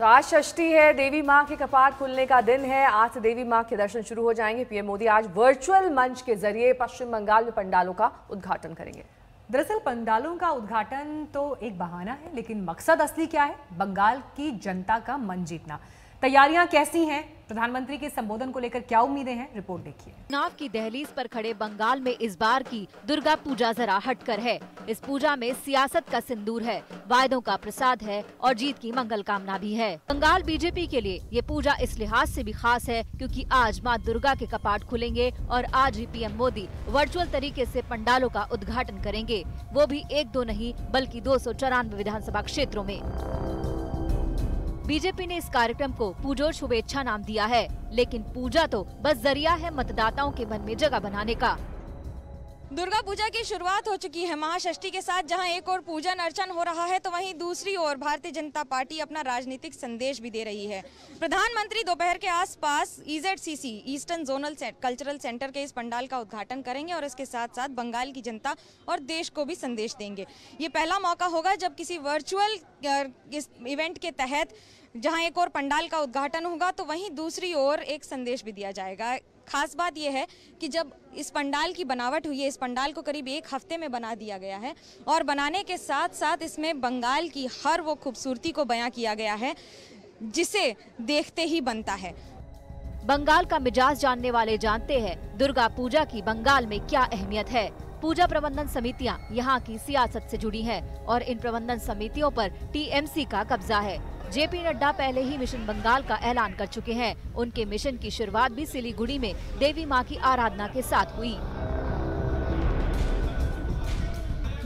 तो आज षष्ठी है, देवी मां के कपाट खुलने का दिन है। आज से देवी मां के दर्शन शुरू हो जाएंगे। पीएम मोदी आज वर्चुअल मंच के जरिए पश्चिम बंगाल में पंडालों का उद्घाटन करेंगे। दरअसल पंडालों का उद्घाटन तो एक बहाना है, लेकिन मकसद असली क्या है? बंगाल की जनता का मन जीतना। तैयारियां कैसी हैं? प्रधानमंत्री के संबोधन को लेकर क्या उम्मीदें हैं? रिपोर्ट देखिए। चुनाव की दहलीज पर खड़े बंगाल में इस बार की दुर्गा पूजा जरा हटकर है। इस पूजा में सियासत का सिंदूर है, वायदों का प्रसाद है और जीत की मंगल कामना भी है। बंगाल बीजेपी के लिए ये पूजा इस लिहाज से भी खास है क्योंकि आज मां दुर्गा के कपाट खुलेंगे और आज ही पीएम मोदी वर्चुअल तरीके से पंडालों का उद्घाटन करेंगे, वो भी 1-2 नहीं बल्कि 294 विधानसभा क्षेत्रों में। बीजेपी ने इस कार्यक्रम को पूजोर शुभेच्छा नाम दिया है, लेकिन पूजा तो बस जरिया है मतदाताओं के मन में जगह बनाने का। दुर्गा पूजा की शुरुआत हो चुकी है महाषष्ठी के साथ। जहां एक और पूजन अर्चन हो रहा है तो वहीं दूसरी ओर भारतीय जनता पार्टी अपना राजनीतिक संदेश भी दे रही है। प्रधानमंत्री दोपहर के आसपास EZCC eastern zonal cultural centre के इस पंडाल का उद्घाटन करेंगे और इसके साथ साथ बंगाल की जनता और देश को भी संदेश देंगे। ये पहला मौका होगा जब किसी वर्चुअल इस इवेंट के तहत जहां एक और पंडाल का उद्घाटन होगा तो वहीं दूसरी ओर एक संदेश भी दिया जाएगा। खास बात यह है कि जब इस पंडाल की बनावट हुई है, इस पंडाल को करीब 1 हफ्ते में बना दिया गया है और बनाने के साथ साथ इसमें बंगाल की हर वो खूबसूरती को बयां किया गया है जिसे देखते ही बनता है। बंगाल का मिजाज जानने वाले जानते हैं दुर्गा पूजा की बंगाल में क्या अहमियत है। पूजा प्रबंधन समितियां यहाँ की सियासत से जुड़ी हैं और इन प्रबंधन समितियों पर TMC का कब्जा है। JP नड्डा पहले ही मिशन बंगाल का ऐलान कर चुके हैं। उनके मिशन की शुरुआत भी सिलीगुड़ी में देवी मां की आराधना के साथ हुई।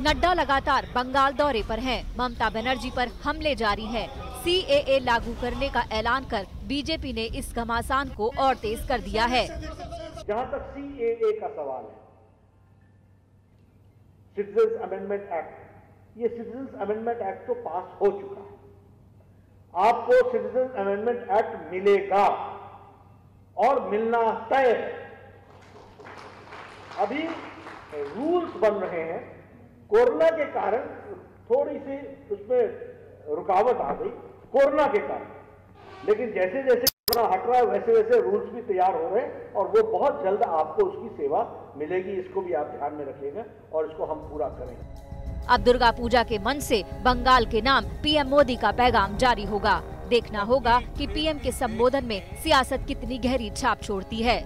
नड्डा लगातार बंगाल दौरे पर हैं। ममता बनर्जी पर हमले जारी हैं। CAA लागू करने का ऐलान कर बीजेपी ने इस घमासान को और तेज कर दिया है। जहां तक CAA का सवाल है, सिटीजन्स अमेंडमेंट एक्ट, ये सिटीजन्स अमेंडमेंट एक्ट तो पास हो चुका है। आपको सिटीजन अमेंडमेंट एक्ट मिलेगा और मिलना तय है। अभी रूल्स बन रहे हैं। कोरोना के कारण थोड़ी सी उसमें रुकावट आ गई कोरोना के कारण, लेकिन जैसे जैसे कोरोना हट रहा है वैसे वैसे रूल्स भी तैयार हो रहे हैं और वो बहुत जल्द आपको उसकी सेवा मिलेगी। इसको भी आप ध्यान में रखिएगा और इसको हम पूरा करेंगे। अब दुर्गा पूजा के मन से बंगाल के नाम पीएम मोदी का पैगाम जारी होगा। देखना होगा कि पीएम के संबोधन में सियासत कितनी गहरी छाप छोड़ती है।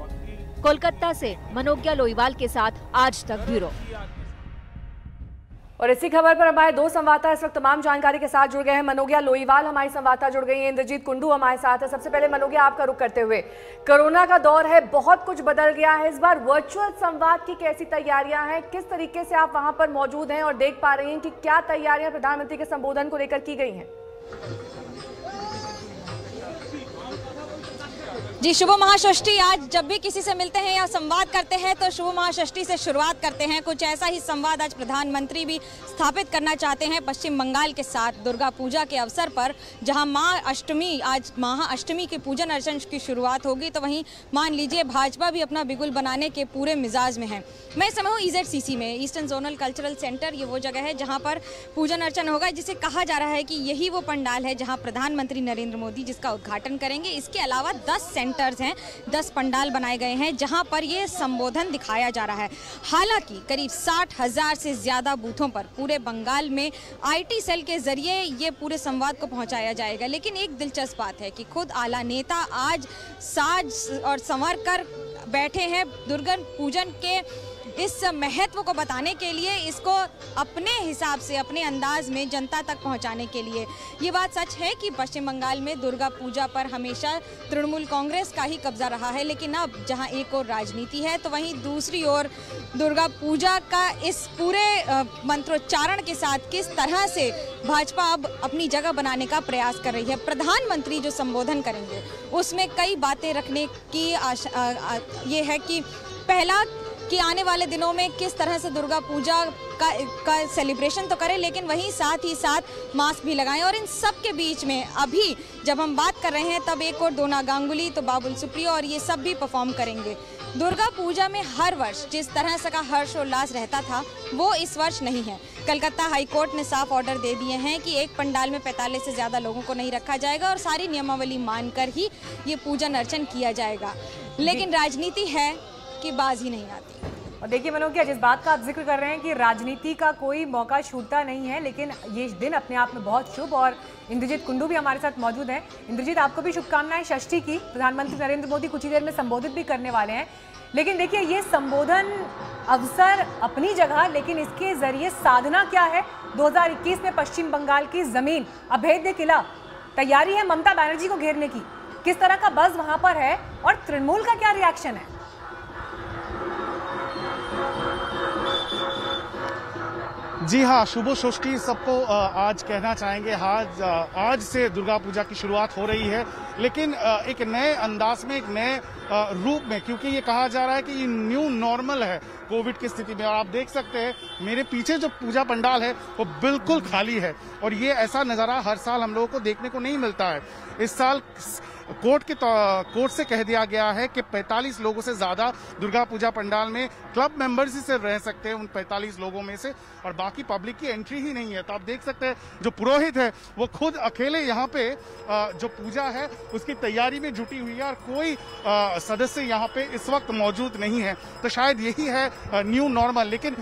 कोलकाता से मनोज्ञा लोईवाल के साथ आज तक ब्यूरो। और इसी खबर पर हमारे 2 संवाददाता इस वक्त तमाम जानकारी के साथ जुड़ गए हैं। मनोज्ञा लोईवाल हमारी संवाददाता जुड़ गई हैं, इंद्रजीत कुंडू हमारे साथ है। सबसे पहले मनोज्ञा, आपका रुख करते हुए, कोरोना का दौर है, बहुत कुछ बदल गया है। इस बार वर्चुअल संवाद की कैसी तैयारियां हैं? किस तरीके से आप वहां पर मौजूद हैं और देख पा रही हैं कि क्या तैयारियां प्रधानमंत्री के संबोधन को लेकर की गई हैं? जी, शुभ महाषष्ठी। आज जब भी किसी से मिलते हैं या संवाद करते हैं तो शुभ महाषष्ठी से शुरुआत करते हैं। कुछ ऐसा ही संवाद आज प्रधानमंत्री भी स्थापित करना चाहते हैं पश्चिम बंगाल के साथ दुर्गा पूजा के अवसर पर, जहां मां अष्टमी, आज महाअष्टमी के पूजन अर्चन की शुरुआत होगी तो वहीं मान लीजिए भाजपा भी अपना बिगुल बनाने के पूरे मिजाज में है। मैं इस समय हूँ EZCC में, ईस्टर्न जोनल कल्चरल सेंटर। ये वो जगह है जहाँ पर पूजन अर्चन होगा, जिसे कहा जा रहा है कि यही वो पंडाल है जहाँ प्रधानमंत्री नरेंद्र मोदी जिसका उद्घाटन करेंगे। इसके अलावा 10 सेंटर्स हैं, 10 पंडाल बनाए गए हैं जहां पर ये संबोधन दिखाया जा रहा है। हालांकि करीब 60,000 से ज्यादा बूथों पर पूरे बंगाल में IT सेल के जरिए ये पूरे संवाद को पहुंचाया जाएगा। लेकिन एक दिलचस्प बात है कि खुद आला नेता आज साज और संवर कर बैठे हैं दुर्गा पूजन के इस महत्व को बताने के लिए, इसको अपने हिसाब से, अपने अंदाज में जनता तक पहुंचाने के लिए। ये बात सच है कि पश्चिम बंगाल में दुर्गा पूजा पर हमेशा तृणमूल कांग्रेस का ही कब्जा रहा है, लेकिन अब जहां एक और राजनीति है तो वहीं दूसरी ओर दुर्गा पूजा का इस पूरे मंत्रोच्चारण के साथ किस तरह से भाजपा अब अपनी जगह बनाने का प्रयास कर रही है। प्रधानमंत्री जो संबोधन करेंगे उसमें कई बातें रखने की ये है कि पहला कि आने वाले दिनों में किस तरह से दुर्गा पूजा का सेलिब्रेशन तो करें, लेकिन वहीं साथ ही साथ मास्क भी लगाएं। और इन सब के बीच में अभी जब हम बात कर रहे हैं तब एक और डोना गांगुली तो बाबुल सुप्रियो और ये सब भी परफॉर्म करेंगे। दुर्गा पूजा में हर वर्ष जिस तरह से का हर्षोल्लास रहता था वो इस वर्ष नहीं है। कलकत्ता हाईकोर्ट ने साफ ऑर्डर दे दिए हैं कि एक पंडाल में 45 से ज़्यादा लोगों को नहीं रखा जाएगा और सारी नियमावली मानकर ही ये पूजन अर्चन किया जाएगा। लेकिन राजनीति है कि बाज ही नहीं आती। और देखिए मनोज, जिस बात का आप जिक्र कर रहे हैं कि राजनीति का कोई मौका छूटता नहीं है, लेकिन ये दिन अपने आप में बहुत शुभ। और इंद्रजीत कुंडू भी हमारे साथ मौजूद हैं। इंद्रजीत, आपको भी शुभकामनाएं षष्ठी की। प्रधानमंत्री नरेंद्र मोदी कुछ ही देर में संबोधित भी करने वाले हैं, लेकिन देखिए ये संबोधन अवसर अपनी जगह, लेकिन इसके जरिए साधना क्या है? 2021 में पश्चिम बंगाल की जमीन, अभेद्य किला, तैयारी है ममता बनर्जी को घेरने की। किस तरह का बज़ वहां पर है और तृणमूल का क्या रिएक्शन है? जी हाँ, शुभ षष्ठी सबको आज कहना चाहेंगे। आज से दुर्गा पूजा की शुरुआत हो रही है, लेकिन एक नए अंदाज में, एक नए रूप में, क्योंकि ये कहा जा रहा है कि ये न्यू नॉर्मल है कोविड की स्थिति में। और आप देख सकते हैं मेरे पीछे जो पूजा पंडाल है वो बिल्कुल खाली है, और ये ऐसा नज़ारा हर साल हम लोगों को देखने को नहीं मिलता है। इस साल कोर्ट से कह दिया गया है कि 45 लोगों से ज्यादा दुर्गा पूजा पंडाल में क्लब मेंबर्स ही सिर्फ रह सकते हैं, उन 45 लोगों में से, और बाकी पब्लिक की एंट्री ही नहीं है। तो आप देख सकते हैं जो पुरोहित है वो खुद अकेले यहाँ पे जो पूजा है उसकी तैयारी में जुटी हुई है, और कोई सदस्य यहाँ पे इस वक्त मौजूद नहीं है। तो शायद यही है न्यू नॉर्मल। लेकिन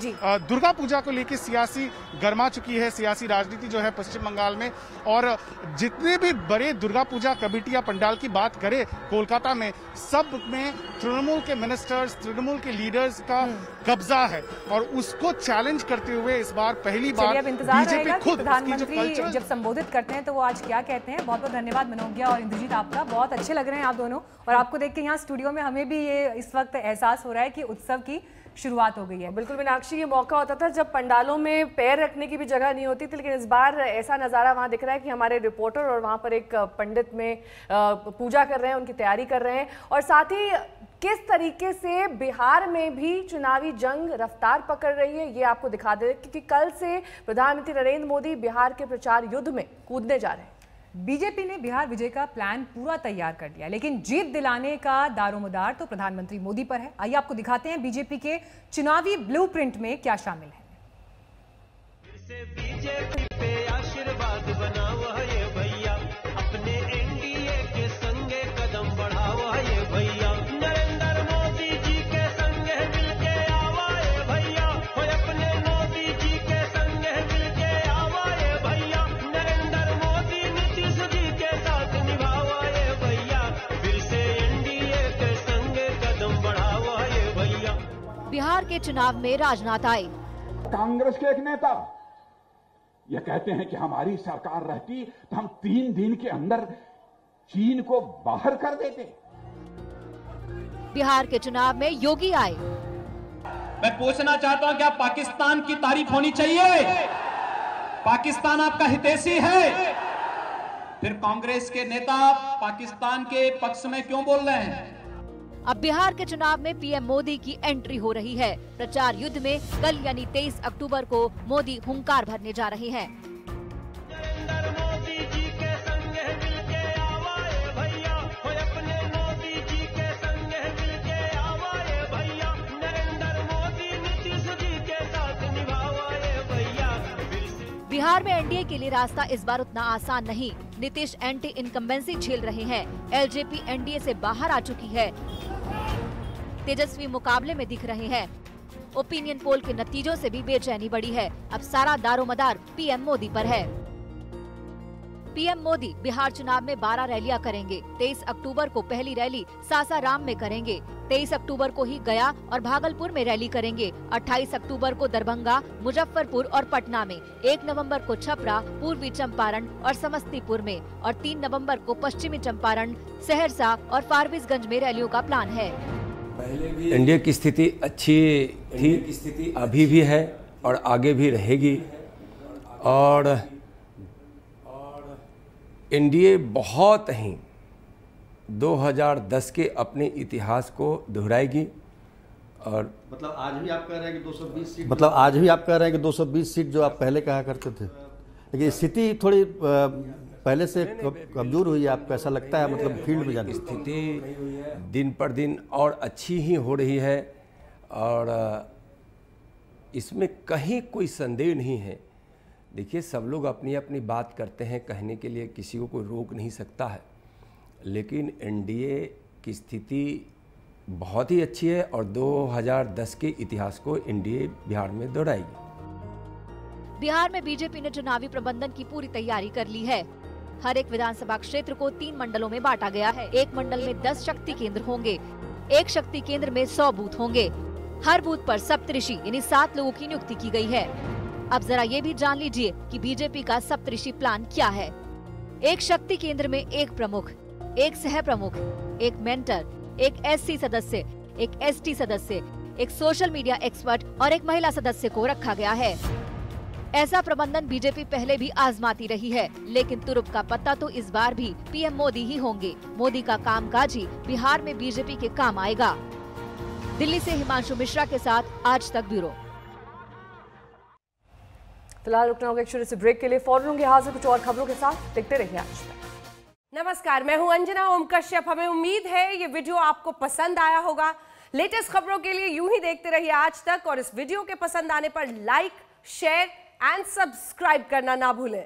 दुर्गा पूजा को लेकर सियासी गर्मा चुकी है, सियासी राजनीति जो है पश्चिम बंगाल में। और जितने भी बड़े दुर्गा पूजा कमेटी या पंडाल की बात करें कोलकाता में, सब में तृणमूल के मिनिस्टर्स, तृणमूल के लीडर्स का कब्जा है, और उसको चैलेंज करते हुए इस बार पहली बार बीजेपी खुद प्रधानमंत्री जब संबोधित करते हैं तो वो आज क्या कहते हैं। बहुत बहुत धन्यवाद मनोज्ञा और इंद्रजीत आपका, बहुत अच्छे लग रहे हैं आप दोनों। और आपको देख के यहाँ स्टूडियो में हमें भी ये इस वक्त एहसास हो रहा है कि उत्सव की शुरुआत हो गई है। बिल्कुल मीनाक्षी, ये मौका होता था जब पंडालों में पैर रखने की भी जगह नहीं होती थी, लेकिन इस बार ऐसा नज़ारा वहाँ दिख रहा है कि हमारे रिपोर्टर और वहाँ पर एक पंडित में पूजा कर रहे हैं, उनकी तैयारी कर रहे हैं। और साथ ही किस तरीके से बिहार में भी चुनावी जंग रफ्तार पकड़ रही है ये आपको दिखा दे, क्योंकि कल से प्रधानमंत्री नरेंद्र मोदी बिहार के प्रचार युद्ध में कूदने जा रहे हैं। बीजेपी ने बिहार विजय का प्लान पूरा तैयार कर दिया, लेकिन जीत दिलाने का दारोमदार तो प्रधानमंत्री मोदी पर है। आइए आपको दिखाते हैं बीजेपी के चुनावी ब्लूप्रिंट में क्या शामिल है। बीजेपी पे आशीर्वाद बनाओ ये भैया, अपने एनडीए के संगे कदम बढ़ाओ ये भैया, नरेंद्र मोदी जी के संगे मिलके आवा ये भैया, अपने मोदी जी के संगे मिलके आवा ये भैया, नरेंद्र मोदी नीतीश जी के साथ निभावा ये भैया, फिर से एनडीए के संगे कदम बढ़ावा ये भैया। बिहार के चुनाव में राजनाथ आए। कांग्रेस के एक नेता ये कहते हैं कि हमारी सरकार रहती तो हम 3 दिन के अंदर चीन को बाहर कर देते। बिहार के चुनाव में योगी आए। मैं पूछना चाहता हूं, क्या पाकिस्तान की तारीफ होनी चाहिए? पाकिस्तान आपका हितैषी है, फिर कांग्रेस के नेता पाकिस्तान के पक्ष में क्यों बोल रहे हैं? अब बिहार के चुनाव में पीएम मोदी की एंट्री हो रही है। प्रचार युद्ध में कल यानी 23 अक्टूबर को मोदी हुंकार भरने जा रहे हैं। नरेंद्र मोदी जी के संगे मिलके आवा ये भैया, अपने मोदी जी के संगे मिलके आवा ये भैया, नरेंद्र मोदी नीतीश जी के साथ निभावा ये भैया। बिहार में एनडीए के लिए रास्ता इस बार उतना आसान नहीं। नीतीश एंटी इनकम्बेंसी झेल रहे हैं। एलजेपी एनडीए से बाहर आ चुकी है। तेजस्वी मुकाबले में दिख रहे हैं। ओपिनियन पोल के नतीजों से भी बेचैनी बढ़ी है। अब सारा दारोमदार पीएम मोदी पर है। पीएम मोदी बिहार चुनाव में 12 रैलियां करेंगे। 23 अक्टूबर को पहली रैली सासाराम में करेंगे। 23 अक्टूबर को ही गया और भागलपुर में रैली करेंगे। 28 अक्टूबर को दरभंगा, मुजफ्फरपुर और पटना में। 1 नवंबर को छपरा, पूर्वी चंपारण और समस्तीपुर में, और 3 नवंबर को पश्चिमी चंपारण, सहरसा और फारबिसगंज में रैलियों का प्लान है। एनडीए की स्थिति अच्छी थी, अभी भी है और आगे भी रहेगी। और एनडीए बहुत ही 2010 के अपने इतिहास को दोहराएगी। और मतलब आज भी आप कह रहे हैं कि 220 सीट, मतलब आज भी आप कह रहे हैं कि 220 सीट जो आप पहले कहा करते थे, लेकिन स्थिति थोड़ी पहले से कमजोर हुई है, आपको ऐसा लगता है? मतलब फील्ड में जाने स्थिति दिन पर दिन और अच्छी ही हो रही है और इसमें कहीं कोई संदेह नहीं है। देखिए, सब लोग अपनी अपनी बात करते हैं, कहने के लिए किसी को कोई रोक नहीं सकता है, लेकिन एनडीए की स्थिति बहुत ही अच्छी है और 2010 के इतिहास को एनडीए बिहार में दोहराएगी। बिहार में बीजेपी ने चुनावी प्रबंधन की पूरी तैयारी कर ली है। हर एक विधानसभा क्षेत्र को 3 मंडलों में बांटा गया है। एक मंडल में 10 शक्ति केंद्र होंगे। एक शक्ति केंद्र में 100 बूथ होंगे। हर बूथ पर सप्तऋषि यानी 7 लोगों की नियुक्ति की गई है। अब जरा ये भी जान लीजिए कि बीजेपी का सप्तऋषि प्लान क्या है। एक शक्ति केंद्र में एक प्रमुख, एक सह प्रमुख, एक मेंटर, एक एससी सदस्य, एक एसटी सदस्य, एक सोशल मीडिया एक्सपर्ट और एक महिला सदस्य को रखा गया है। ऐसा प्रबंधन बीजेपी पहले भी आजमाती रही है, लेकिन तुरुप का पत्ता तो इस बार भी पीएम मोदी ही होंगे। मोदी का कामकाज ही बिहार में बीजेपी के काम आएगा। दिल्ली से हिमांशु मिश्रा के साथ आज तक ब्यूरो। फिलहाल रुकना होगा एक छोटे से ब्रेक के लिए। फौरन होंगे हाजिर कुछ और खबरों के साथ। देखते रहिए आज तक। नमस्कार, मैं हूं अंजना ओम कश्यप। हमें उम्मीद है ये वीडियो आपको पसंद आया होगा। लेटेस्ट खबरों के लिए यूं ही देखते रहिए आज तक और इस वीडियो के पसंद आने पर लाइक, शेयर एंड सब्सक्राइब करना ना भूलें।